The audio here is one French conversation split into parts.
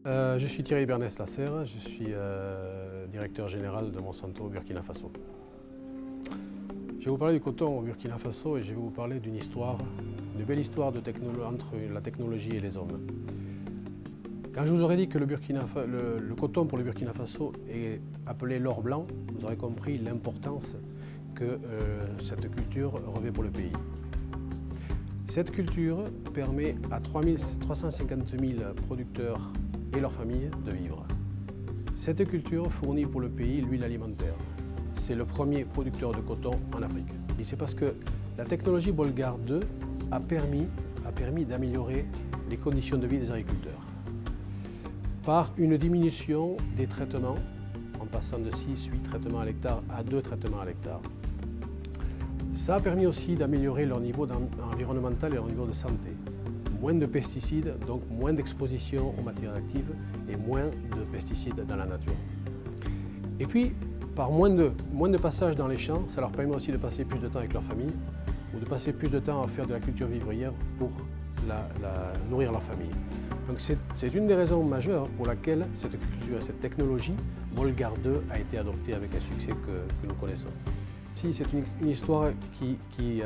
Je suis Thierry Bernès-Lasserre, je suis directeur général de Monsanto au Burkina Faso. Je vais vous parler du coton au Burkina Faso et je vais vous parler d'une histoire, une belle histoire entre la technologie et les hommes. Quand je vous aurais dit que le coton pour le Burkina Faso est appelé l'or blanc, vous aurez compris l'importance que cette culture revêt pour le pays. Cette culture permet à 350 000 producteurs et leurs familles de vivre. Cette culture fournit pour le pays l'huile alimentaire. C'est le premier producteur de coton en Afrique. Et c'est parce que la technologie Bollgard 2 a permis d'améliorer les conditions de vie des agriculteurs. Par une diminution des traitements, en passant de 6-8 traitements à l'hectare à 2 traitements à l'hectare. Ça a permis aussi d'améliorer leur niveau environnemental et leur niveau de santé. Moins de pesticides, donc moins d'exposition aux matières actives et moins de pesticides dans la nature. Et puis, par moins de passages dans les champs, ça leur permet aussi de passer plus de temps avec leur famille ou de passer plus de temps à faire de la culture vivrière pour nourrir leur famille. Donc c'est une des raisons majeures pour laquelle cette culture et cette technologie Bollgard 2 a été adoptée avec un succès que nous connaissons. Si, c'est une histoire qui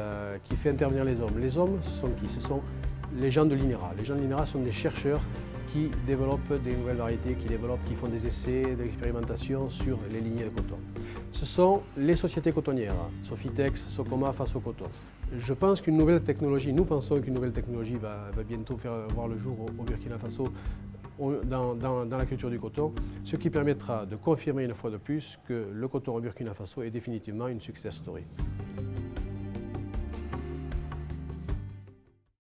fait intervenir les hommes. Les hommes, ce sont qui? Ce sont les gens de l'INERA. Les gens de l'INERA sont des chercheurs qui développent des nouvelles variétés, qui font des essais, de l'expérimentation sur les lignées de coton. Ce sont les sociétés cotonnières, Sofitex, Socoma, Faso Coton. Je pense qu'une nouvelle technologie, nous pensons qu'une nouvelle technologie va bientôt voir le jour au Burkina Faso dans la culture du coton, ce qui permettra de confirmer une fois de plus que le coton au Burkina Faso est définitivement une success story.